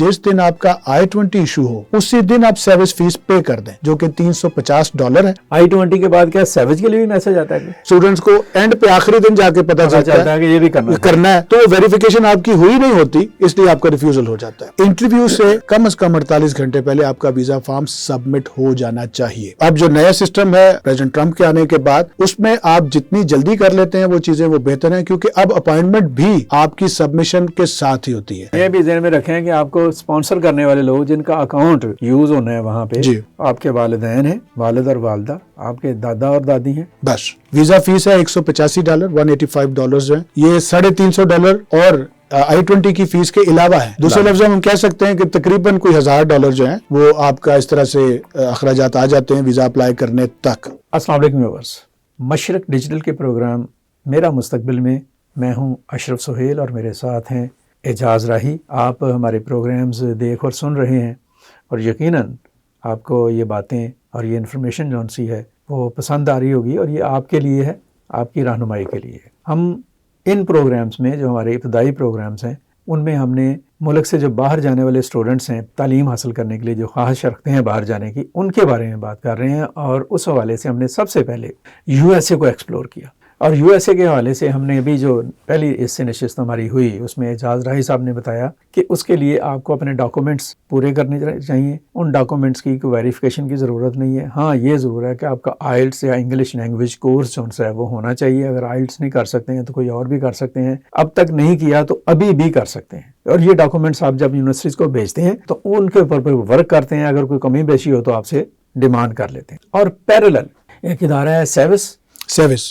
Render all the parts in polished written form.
जिस दिन आपका I-20 इशू हो उसी दिन आप सेविज फीस पे कर दें, जो कि $350 है। I-20 के बाद क्या सेविज के लिए भी मैसेज आता है? स्टूडेंट्स को एंड पे आखिरी दिन जाके पता चलता है कि ये भी करना है, तो वेरिफिकेशन आपकी हुई नहीं होती, इसलिए आपका रिफ्यूजल हो जाता है। इंटरव्यू से कम 48 घंटे पहले आपका वीजा फॉर्म सबमिट हो जाना चाहिए। अब जो नया सिस्टम है प्रेसिडेंट ट्रंप के आने के बाद, उसमें आप जितनी जल्दी कर लेते हैं वो चीजें वो बेहतर है, क्योंकि अब अपॉइंटमेंट भी आपकी सबमिशन के साथ ही होती है। ये भी ध्यान में रखें कि आपको स्पॉन्सर करने वाले लोग जिनका अकाउंट यूज होना है वहाँ पे जी, आपके वालिदैन हैं, वालिद और वालदा, आपके दादा और दादी हैं। बस वीजा फीस है $185, $185 जो है, ये $350 और I-20 की फीस के अलावा है। दूसरे लफ्ज़ों में हम कह सकते हैं कि तकरीबन कोई $1000 जो है वो आपका इस तरह से अखराजात आ जाते हैं वीजा अप्लाई करने तक। अस्सलाम वालेकुम व्यूअर्स, मशरक डिजिटल के प्रोग्राम मेरा मुस्तकबिल में मैं हूं अशरफ सुहेल और मेरे साथ हैं एजाज राही। आप हमारे प्रोग्राम्स देख और सुन रहे हैं और यकीनन आपको ये बातें और ये इन्फॉर्मेशन जौन सी है वो पसंद आ रही होगी और ये आपके लिए है, आपकी रहनुमाई के लिए है। हम इन प्रोग्राम्स में जो हमारे इब्तदाई प्रोग्राम्स हैं उनमें हमने मुल्क से जो बाहर जाने वाले स्टूडेंट्स हैं, तालीम हासिल करने के लिए जो ख्वाहिश रखते हैं बाहर जाने की, उनके बारे में बात कर रहे हैं। और उस हवाले से हमने सबसे पहले USA को एक्सप्लोर किया और USA के हवाले से हमने अभी जो पहली इससे नशिस्त हमारी हुई उसमें एजाज राही साहब ने बताया कि उसके लिए आपको अपने डॉक्यूमेंट्स पूरे करने चाहिए। उन डॉक्यूमेंट्स की कोई वेरिफिकेशन की ज़रूरत नहीं है। हाँ, ये ज़रूर है कि आपका IELTS या इंग्लिश लैंग्वेज कोर्स जो है वो होना चाहिए। अगर IELTS नहीं कर सकते हैं तो कोई और भी कर सकते हैं, अब तक नहीं किया तो अभी भी कर सकते हैं। और ये डॉक्यूमेंट्स आप जब यूनिवर्सिटीज़ को भेजते हैं तो उनके ऊपर वर्क करते हैं, अगर कोई कमी पेशी हो तो आपसे डिमांड कर लेते हैं। और पैरेलल एक इदारा है सेविस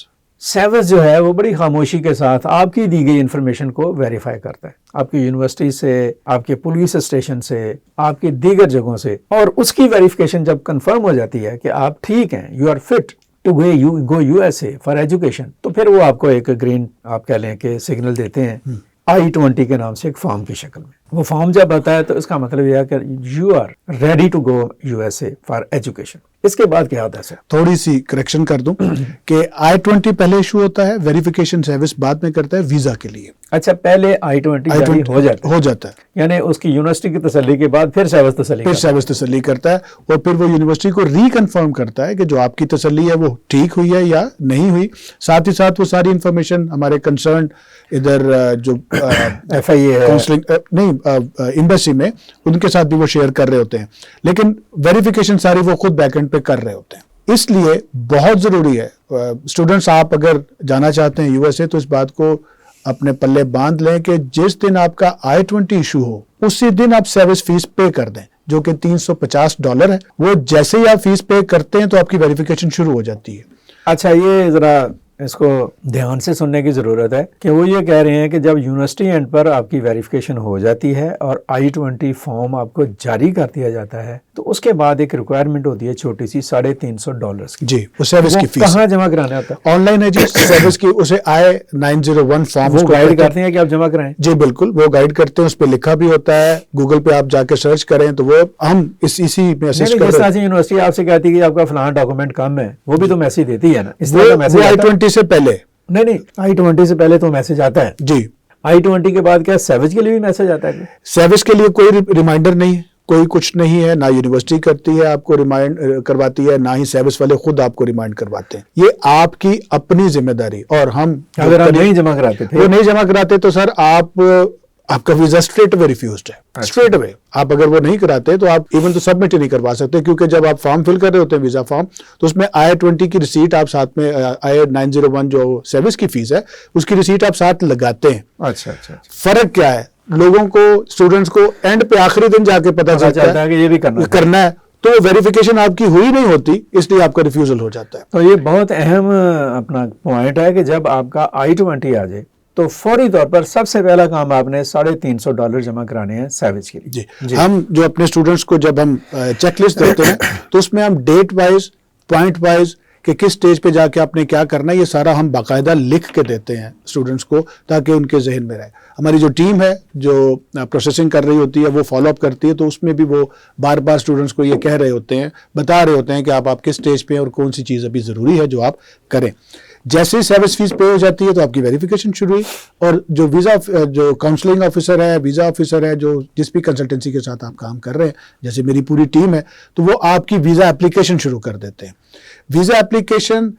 जो है वो बड़ी खामोशी के साथ आपकी दी गई इन्फॉर्मेशन को वेरीफाई करता है, आपकी यूनिवर्सिटी से, आपके पुलिस स्टेशन से, आपकी दीगर जगहों से। और उसकी वेरिफिकेशन जब कंफर्म हो जाती है कि आप ठीक हैं, you are fit to go USA for education, तो फिर वो आपको एक ग्रीन आप कह लें कि सिग्नल देते हैं I-20 के नाम से एक फॉर्म की शक्ल में। वो फॉर्म जब आता है तो इसका मतलब यह है कि you are ready to go USA for education. इसके बाद क्या होता है सर? थोड़ी सी करेक्शन कर दूं कि I-20 पहले इशू होता है, वेरिफिकेशन सर्विस बाद में करता है वीजा के लिए। अच्छा, पहले I-20 हो जाता है, यानी उसकी यूनिवर्सिटी की तसल्ली के बाद फिर सर्विस तसल्ली करता है और फिर वो यूनिवर्सिटी को रिकन्फर्म करता है कि जो आपकी तसल्ली है वो ठीक हुई है या नहीं हुई। साथ ही साथ वो सारी इंफॉर्मेशन हमारे कंसर्न इधर जो FIA काउंसलिंग नहीं एम्बेसी में उनके साथ भी वो शेयर कर रहे होते हैं, लेकिन वेरिफिकेशन सारी वो खुद बैकएंड पे कर रहे होते हैं। इसलिए बहुत ज़रूरी है स्टूडेंट्स, आप अगर जाना चाहते हैं USA तो इस बात को अपने पल्ले बांध लें कि जिस दिन आपका I-20 इशू हो उसी दिन आप सर्विस फीस पे कर दें, जो कि $350 है। वो जैसे ही आप फीस पे करते हैं तो आपकी वेरिफिकेशन शुरू हो जाती है। अच्छा, ये ज़रा इसको ध्यान से सुनने की ज़रूरत है कि वो ये कह रहे हैं कि जब यूनिवर्सिटी एंड पर आपकी वेरिफिकेशन हो जाती है और I-20 फॉर्म आपको जारी कर दिया जाता है तो उसके बाद एक रिक्वायरमेंट होती है छोटी सी $350 की। जी, वो सर्विस की फीस कहाँ जमा कराना होता है? ऑनलाइन है जी सर्विस की, उसे I-901 फॉर्म वो गाइड करते हैं कि आप जमा कराएं। जी बिल्कुल, वो गाइड करते हैं, उस पर लिखा भी होता है। गूगल पे आप जाके सर्च करें तो वो हम इसी में असिस्ट कर रहे हैं। यूनिवर्सिटी आपसे कहती है कि आपका फलाना डॉक्यूमेंट कम है, वो भी तो मैसेज देती है ना, इस तरह का मैसेज I-20 से पहले नहीं I-20 से पहले तो मैसेज आता है जी। I-20 के बाद क्या सेविज के लिए भी मैसेज आता है? सेविज के लिए कोई रिमाइंडर नहीं है, कोई कुछ नहीं है, ना यूनिवर्सिटी करती है आपको रिमाइंड करवाती है, ना ही सर्विस वाले खुद आपको रिमाइंड करवाते हैं। ये आपकी अपनी जिम्मेदारी। और हम अगर आप नहीं जमा कराते थे, वो नहीं जमा कराते तो सर आपका वीजा स्ट्रेट अवे रिफ्यूज्ड है, स्ट्रेट अवे। आप अगर वो नहीं कराते तो आप इवन तो सबमिट ही नहीं करवा सकते, क्योंकि जब आप फॉर्म फिल कर रहे होते हैं वीजा फॉर्म तो उसमें I-20 की रिसीट आप साथ में I-901 जो सर्विस की फीस है उसकी रिसीट आप साथ लगाते हैं। अच्छा। फर्क क्या है, लोगों को, स्टूडेंट्स को एंड पे आखिरी दिन जाके पता चलता है कि ये भी करना है तो वेरिफिकेशन आपकी हुई नहीं होती, इसलिए आपका रिफ्यूजल हो जाता है। तो ये बहुत अहम अपना पॉइंट है कि जब आपका I-20 आ जाए तो फौरी तौर पर सबसे पहला काम आपने $350 जमा कराने हैं सर्विस के लिए। जी। हम जो अपने स्टूडेंट्स को जब हम चेकलिस्ट देते हैं तो उसमें हम डेट वाइज, पॉइंट वाइज कि किस स्टेज पे जाके आपने क्या करना है, ये सारा हम बाकायदा लिख के देते हैं स्टूडेंट्स को ताकि उनके जहन में रहे। हमारी जो टीम है जो प्रोसेसिंग कर रही होती है वो फॉलो अप करती है, तो उसमें भी वो बार बार स्टूडेंट्स को ये कह रहे होते हैं, बता रहे होते हैं कि आप किस स्टेज पे हैं और कौन सी चीज़ अभी ज़रूरी है जो आप करें। जैसे ही सर्विस फीस पे हो जाती है तो आपकी वेरिफिकेशन शुरू हुई, और जो वीज़ा जो काउंसलिंग ऑफिसर है, वीज़ा ऑफिसर है, जो जिस भी कंसल्टेंसी के साथ आप काम कर रहे हैं, जैसे मेरी पूरी टीम है, तो वो आपकी वीज़ा एप्लीकेशन शुरू कर देते हैं। वीज़ा एप्लीकेशन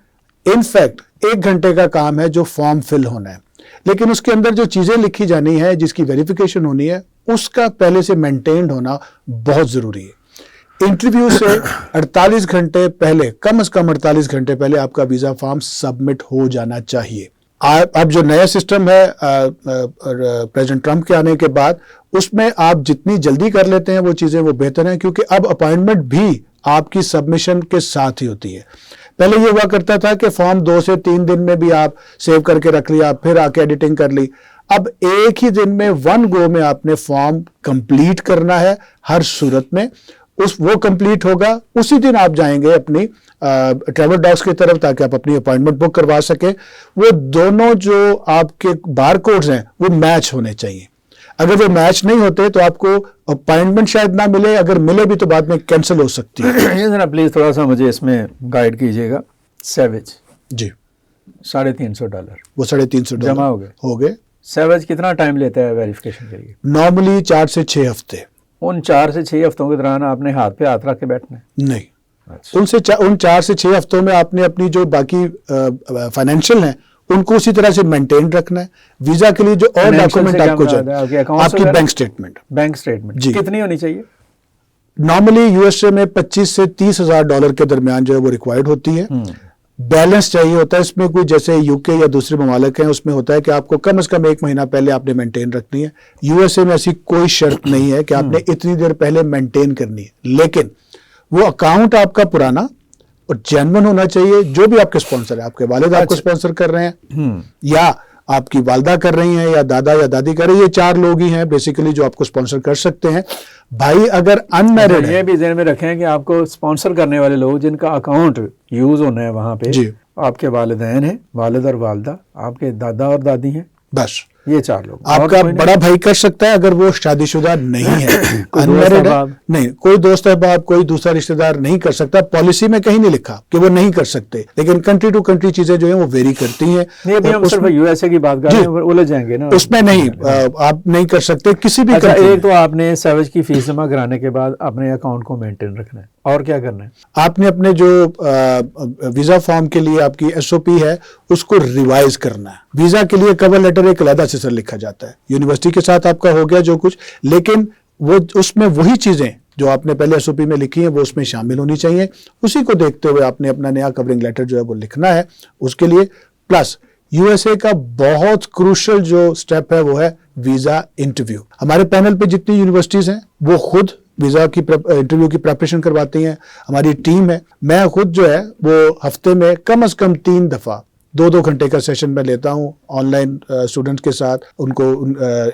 इनफैक्ट 1 घंटे का काम है जो फॉर्म फिल होना है, लेकिन उसके अंदर जो चीज़ें लिखी जानी है, जिसकी वेरिफिकेशन होनी है, उसका पहले से मेंटेन्ड होना बहुत ज़रूरी है। इंटरव्यू से 48 घंटे पहले, कम से कम 48 घंटे पहले आपका वीज़ा फॉर्म सबमिट हो जाना चाहिए। अब जो नया सिस्टम है प्रेसिडेंट ट्रंप के आने के बाद, उसमें आप जितनी जल्दी कर लेते हैं वो चीज़ें वो बेहतर हैं, क्योंकि अब अपॉइंटमेंट भी आपकी सबमिशन के साथ ही होती है। पहले ये हुआ करता था कि फॉर्म 2 से 3 दिन में भी आप सेव करके रख लिया, फिर आके एडिटिंग कर ली। अब एक ही दिन में 1 गो में आपने फॉर्म कंप्लीट करना है हर सूरत में। वो कंप्लीट होगा, उसी दिन आप जाएंगे अपनी ट्रैवल डॉक्स की तरफ, ताकि आप अपनी अपॉइंटमेंट बुक करवा सके। वो दोनों जो आपके बार कोड्स हैं वो मैच होने चाहिए। अगर वो मैच नहीं होते तो आपको अपॉइंटमेंट शायद ना मिले, अगर मिले भी तो बाद में कैंसिल हो सकती है। ये जरा प्लीज थोड़ा सा मुझे इसमें गाइड कीजिएगा। सैवेज जी, $350 वो $350 जमा हो गए। सैवेज कितना टाइम लेता है वेरिफिकेशन के लिए? नॉर्मली 4 से 6 हफ्ते। उन 4 से 6 हफ्तों के दौरान आपने हाथ पे हाथ रख के बैठना है? नहीं, अच्छा। उन 4 से 6 हफ्तों में आपने अपनी जो बाकी फाइनेंशियल हैं उनको उसी तरह से मेंटेन रखना है। वीजा के लिए जो और डॉक्यूमेंट आपको चाहिए, आपकी बैंक स्टेटमेंट। बैंक स्टेटमेंट जी कितनी होनी चाहिए? नॉर्मली यूएसए में 25 से 30 हजार डॉलर के दरमियान जो है वो रिक्वायर्ड होती है। बैलेंस चाहिए होता है इसमें, कोई जैसे यूके या दूसरे ममालिक हैं उसमें होता है कि आपको कम से कम 1 महीना पहले आपने मेंटेन रखनी है। यूएसए में ऐसी कोई शर्त नहीं है कि आपने इतनी देर पहले मेंटेन करनी है, लेकिन वो अकाउंट आपका पुराना और जेन्युइन होना चाहिए। जो भी आपके स्पॉन्सर है, आपके वालिद आपको स्पॉन्सर कर रहे हैं या आपकी वालदा कर रही हैं या दादा या दादी कर रही है, ये 4 लोग ही हैं बेसिकली जो आपको स्पॉन्सर कर सकते हैं। भाई अगर अनमैरिड है, ये भी ध्यान में रखें कि आपको स्पॉन्सर करने वाले लोग जिनका अकाउंट यूज होना है वहां पे, जी, आपके वालिदैन हैं, वालिद और वालदा, आपके दादा और दादी हैं, बस ये 4 लोग। आपका बड़ा भाई कर सकता है अगर वो शादीशुदा नहीं है, अनमैरिड है, नहीं, कोई दोस्त अहबाब, कोई दूसरा रिश्तेदार नहीं कर सकता। पॉलिसी में कहीं नहीं लिखा कि वो नहीं कर सकते, लेकिन कंट्री टू कंट्री चीजें जो है वो वेरी करती हैं। ये भी हम सिर्फ यूएसए की बात कर रहे हैं, उलझ जाएंगे ना उसमें। नहीं, आप नहीं कर सकते किसी भी। अच्छा, एक तो आपने सैवेज की फीस जमा कराने के बाद अपने अकाउंट को मेंटेन रखना है, और क्या करना है? आपने अपने जो वीजा फॉर्म के लिए आपकी एसओपी है उसको रिवाइज करना है। वीजा के लिए कवर लेटर एक अलग से लिखा जाता है, यूनिवर्सिटी के साथ आपका हो गया जो कुछ, लेकिन वो उसमें वही चीजें जो आपने पहले एसओपी में लिखी है वो उसमें शामिल होनी चाहिए। उसी को देखते हुए आपने अपना नया कवरिंग लेटर जो है वो लिखना है उसके लिए। प्लस यूएसए का बहुत क्रूशियल जो स्टेप है वो है वीजा इंटरव्यू। हमारे पैनल पे जितनी यूनिवर्सिटीज हैं वो खुद वीजा की इंटरव्यू की प्रिपरेशन करवाती हैं। हमारी टीम है, मैं खुद जो है वो हफ्ते में कम से कम 3 दफा 2-2 घंटे का सेशन मैं लेता हूँ ऑनलाइन स्टूडेंट्स के साथ। उनको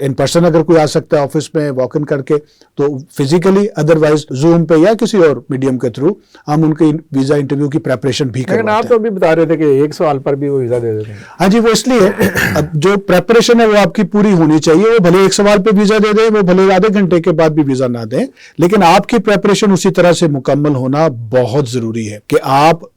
इन पर्सन अगर कोई आ सकता है ऑफिस में वॉक इन करके, तो फिजिकली, अदरवाइज जूम पे या किसी और मीडियम के थ्रू हम उनके वीजा इंटरव्यू की प्रिपरेशन भी करवाते हैं। लेकिन आप तो अभी बता रहे थे कि 1 सवाल पर भी वो वीजा दे देते हैं। हाँ जी, वो इसलिए अब जो प्रिपरेशन है वो आपकी पूरी होनी चाहिए। वो भले 1 सवाल पे वीजा दे दें, वो भले आधे घंटे के बाद भी वीजा ना दें, लेकिन आपकी प्रिपरेशन उसी तरह से मुकम्मल होना बहुत जरूरी है कि आप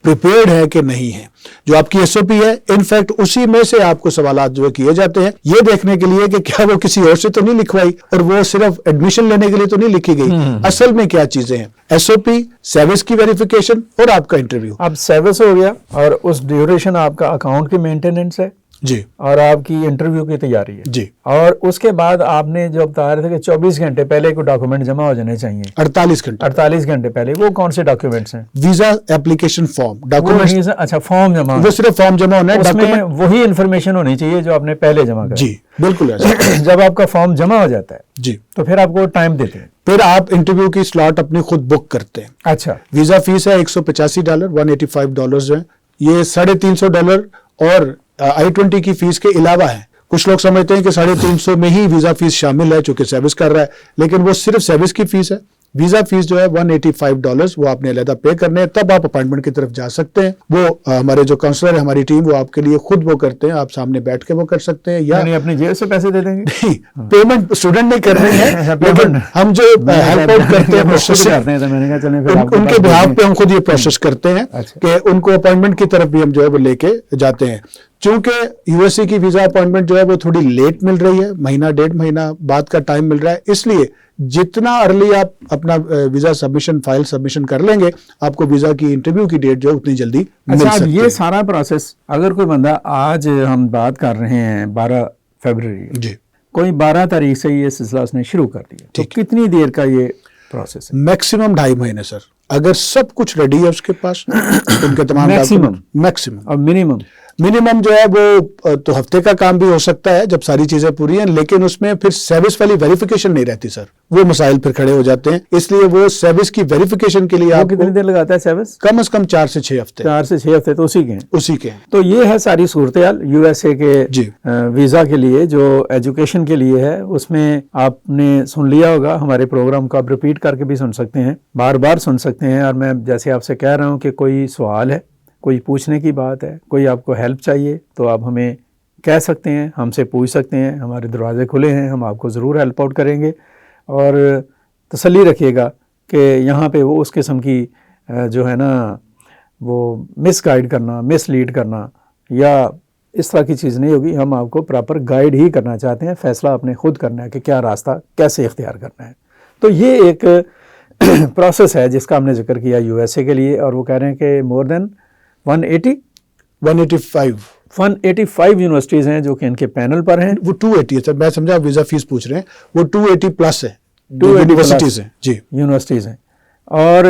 प्रिपेयर्ड है कि नहीं है। जो आपकी एसओपी है इनफैक्ट उसी में से आपको सवालात जो किए जाते हैं, ये देखने के लिए कि क्या वो किसी और से तो नहीं लिखवाई और वो सिर्फ एडमिशन लेने के लिए तो नहीं लिखी गई, असल में क्या चीजें हैं। एसओपी, सर्विस की वेरिफिकेशन और आपका इंटरव्यू। अब सर्विस हो गया और उस ड्यूरेशन आपका अकाउंट की मेंटेनेंस है जी, और आपकी इंटरव्यू की तैयारी है जी, और उसके बाद आपने जो बता रहे थे कि 24 घंटे पहले कोई डॉक्यूमेंट जमा हो जाने चाहिए। 48 घंटे पहले। वो कौन से डॉक्यूमेंट्स हैं? Visa application form documents. अच्छा, फॉर्म जमा, वो सिर्फ फॉर्म जमा होना है, उसमें वही इन्फॉर्मेशन होनी चाहिए जो आपने पहले जमा करा। जी बिल्कुल ऐसा। जब आपका फॉर्म जमा हो जाता है जी, तो फिर आपको टाइम देते हैं, फिर आप इंटरव्यू की स्लॉट अपनी खुद बुक करते हैं। अच्छा, वीजा फीस है $185, $185 जो है, ये $350 और I-20 की फीस के अलावा है। कुछ लोग समझते हैं कि 350 में ही वीजा फीस शामिल है चूंकि सर्विस कर रहा है, लेकिन वो सिर्फ सर्विस की फीस है। वीज़ा फीस जो है $185 वो आपने अलहदा पे करने हैं, तब आप अपॉइंटमेंट की तरफ जा सकते हैं। वो हमारे जो काउंसलर है, हमारी टीम, वो आपके लिए खुद वो करते हैं, आप सामने बैठ के वो कर सकते हैं, या यानी अपनी जेब से पैसे दे देंगे? नहीं, पेमेंट स्टूडेंट नहीं कर रहे हैं, लेकिन हम जो हेल्प आउट करते हैं प्रोसेस करते हैं, तो मैंने कहा चलें फिर आपके उनके पास बिहाफ भेजें। पे हम खुद ये प्रोसेस करते हैं अच्छा। कि उनको अपॉइंटमेंट की तरफ भी हम जो है वो लेके जाते हैं। चूंकि यूएसए की वीजा अपॉइंटमेंट जो है वो थोड़ी लेट मिल रही है, महीना 1.5 महीना बाद का टाइम मिल रहा है, इसलिए जितना अर्ली आप अपना वीजा सबमिशन, फाइल सबमिशन कर लेंगे, आपको वीजा की इंटरव्यू की डेट जो है उतनी जल्दी मिल अच्छा, अब सकती ये है। सारा प्रोसेस, अगर कोई बंदा, आज हम बात कर रहे हैं 12 फरवरी, जी, कोई 12 तारीख से ये सिलसिला उसने शुरू कर दिया, तो ठीक। कितनी देर का ये प्रोसेस है? मैक्सिमम 2.5 महीने सर, अगर सब कुछ रेडी है उसके पास, उनके तमाम Maximum? मैक्सिमम। और मिनिमम? मिनिमम जो है वो तो हफ्ते का काम भी हो सकता है जब सारी चीजें पूरी हैं, लेकिन उसमें फिर सर्विस वाली वेरिफिकेशन नहीं रहती सर, वो मसाइल फिर खड़े हो जाते हैं, इसलिए वो सर्विस की वेरिफिकेशन के लिए वो आपको कितनी देर लगाता है सर्विस? कम से कम 4 से 6 हफ्ते 4 से 6 हफ्ते तो उसी के हैं। उसी के हैं। तो ये है सारी सूरत-ए-हाल यूएसए के जी। वीज़ा के लिए, जो एजुकेशन के लिए है। उसमें आपने सुन लिया होगा, हमारे प्रोग्राम को आप रिपीट करके भी सुन सकते हैं, बार बार सुन सकते हैं। और मैं जैसे आपसे कह रहा हूँ कि कोई सवाल है, कोई पूछने की बात है, कोई आपको हेल्प चाहिए, तो आप हमें कह सकते हैं, हमसे पूछ सकते हैं, हमारे दरवाजे खुले हैं, हम आपको ज़रूर हेल्प आउट करेंगे। और तसल्ली रखिएगा कि यहाँ पे वो उस किस्म की जो है ना वो मिस गाइड करना, मिस लीड करना या इस तरह की चीज़ नहीं होगी। हम आपको प्रॉपर गाइड ही करना चाहते हैं, फ़ैसला आपने खुद करना है कि क्या रास्ता कैसे इख्तियार करना है। तो ये एक प्रोसेस है जिसका हमने जिक्र किया यूएसए के लिए, और वो कह रहे हैं कि मोर देन 185 यूनिवर्सिटीज़ हैं जो कि इनके पैनल पर हैं। वो 280 है सर, मैं समझा आप वीजा फीस पूछ रहे हैं, वो 280 प्लस है, 280 यूनिवर्सिटीज हैं जी, यूनिवर्सिटीज़ हैं। और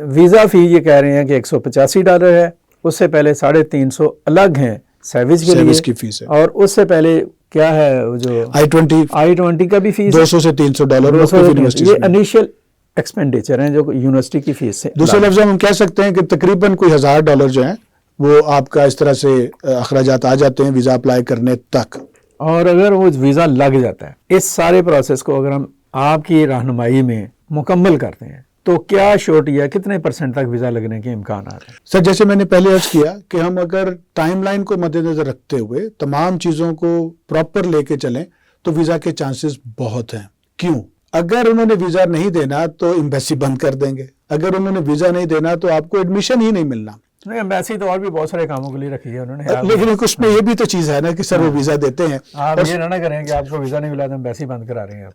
वीज़ा फ़ी ये कह रहे हैं कि $185 है, उससे पहले 350 अलग हैं सैविज के सर्विस लिए की फीस है। और उससे पहले क्या है वो जो I-20 का भी फीस $200 से $300 यूनिवर्सिटीज ये में। इनिशियल एक्सपेंडिचर हैं जो यूनिवर्सिटी की फीस से। दूसरे लफ्ज़ में हम कह सकते हैं कि तकरीबन कोई $1000 जो है वो आपका इस तरह से अखराजात आ जाते हैं वीज़ा अप्लाई करने तक। और अगर वो वीज़ा लग जाता है, इस सारे प्रोसेस को अगर हम आपकी रहनुमाई में मुकम्मल करते हैं, तो क्या श्योरिटी है, कितने % तक वीज़ा लगने के इम्कान हैं? सर जैसे मैंने पहले अर्ज किया कि हम अगर टाइमलाइन को मद्देनजर रखते हुए तमाम चीज़ों को प्रॉपर लेके चलें तो वीज़ा के चांसेस बहुत हैं। क्यों? अगर उन्होंने वीज़ा नहीं देना तो एम्बेसी बंद कर देंगे, अगर उन्होंने वीज़ा नहीं देना तो आपको एडमिशन ही नहीं मिलना। नहीं, एम्बेसी तो और भी बहुत सारे कामों के लिए रखी है उन्होंने। लेकिन उसमें ये भी तो चीज़ है ना कि सर वो वीज़ा देते हैं, आप ये ना करें कि आपको वीज़ा नहीं मिला तो एम्बेसी बंद करा रहे हैं आप।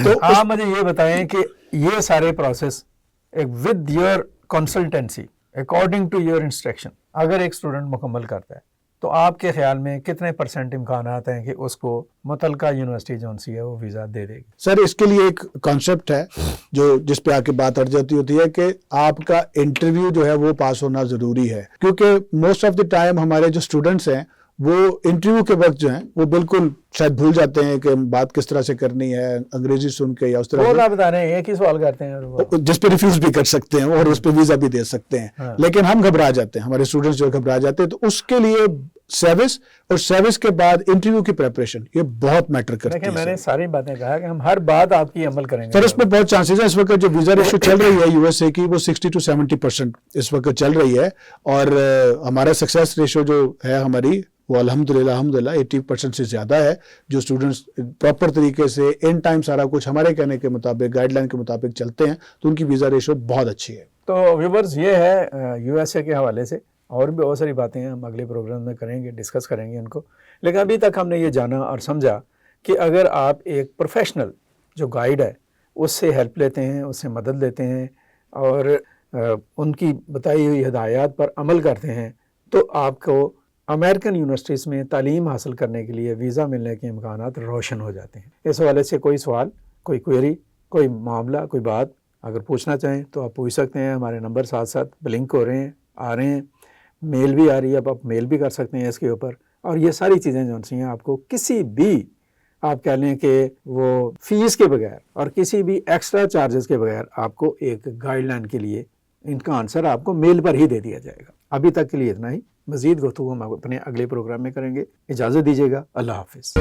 तो आप मुझे ये बताएं कि ये सारे प्रोसेस एक with your consultancy according to your instruction अगर एक स्टूडेंट मुकम्मल करता है, तो आपके ख्याल में कितने % इम्कान हैं कि उसको मुतलका यूनिवर्सिटी जो सी है वो वीज़ा दे देगी? सर इसके लिए एक कॉन्सेप्ट है जो जिस पे आके बात अड़ जाती होती है कि आपका इंटरव्यू जो है वो पास होना ज़रूरी है, क्योंकि मोस्ट ऑफ द टाइम हमारे जो स्टूडेंट्स हैं वो इंटरव्यू के वक्त जो है वो बिल्कुल शायद भूल जाते हैं कि बात किस तरह से करनी है, अंग्रेजी सुन के या उस तरह वो से, आप बता रहे हैं एक ही सवाल करते हैं और वो जिस पे रिफ्यूज भी कर सकते हैं और उस पे वीज़ा भी दे सकते हैं। हाँ। लेकिन हम घबरा जाते हैं, हमारे स्टूडेंट्स जो घबरा जाते हैं, तो उसके लिए सर्विस और सर्विस के बाद इंटरव्यू की प्रिपरेशन ये बहुत मैटर करती देखिए, है। मैंने सारी बातें कहा कि हम हर बात आपकी अमल करेंगे। सर इसमें बहुत चांसेस है, इस वक्त जो वीज़ा रेशो चल रही है यूएसए की वो 60 to 70% इस वक्त चल रही है, और हमारा सक्सेस रेशो जो है हमारी वो अल्हम्दुलिल्लाह 80% से ज़्यादा है। जो स्टूडेंट्स प्रॉपर तरीके से इन टाइम सारा कुछ हमारे कहने के मुताबिक, गाइडलाइन के मुताबिक चलते हैं, तो उनकी वीज़ा रेशो बहुत अच्छी है। तो व्यूवर्स, ये है यूएसए के हवाले से, और भी बहुत सारी बातें हैं, हम अगले प्रोग्राम में करेंगे, डिस्कस करेंगे उनको। लेकिन अभी तक हमने ये जाना और समझा कि अगर आप एक प्रोफेशनल जो गाइड है उससे हेल्प लेते हैं, उससे मदद लेते हैं और उनकी बताई हुई हिदायत पर अमल करते हैं, तो आपको अमेरिकन यूनिवर्सिटीज़ में तालीम हासिल करने के लिए वीज़ा मिलने के इम्कानात रोशन हो जाते हैं। इस हवाले से कोई सवाल, कोई क्वेरी, कोई मामला, कोई बात अगर पूछना चाहें तो आप पूछ सकते हैं। हमारे नंबर साथ साथ ब्लिंक हो रहे हैं, आ रहे हैं, मेल भी आ रही है, अब आप मेल भी कर सकते हैं इसके ऊपर। और ये सारी चीज़ें जो सी हैं आपको किसी भी, आप कह लें कि वो फ़ीस के बगैर और किसी भी एक्स्ट्रा चार्जेस के बगैर आपको एक गाइडलाइन के लिए इनका आंसर आपको मेल पर ही दे दिया जाएगा। अभी तक के लिए इतना ही, मज़ीद गुफ्तगू हम अपने अगले प्रोग्राम में करेंगे। इजाज़त दीजिएगा, अल्लाह हाफ़िज़।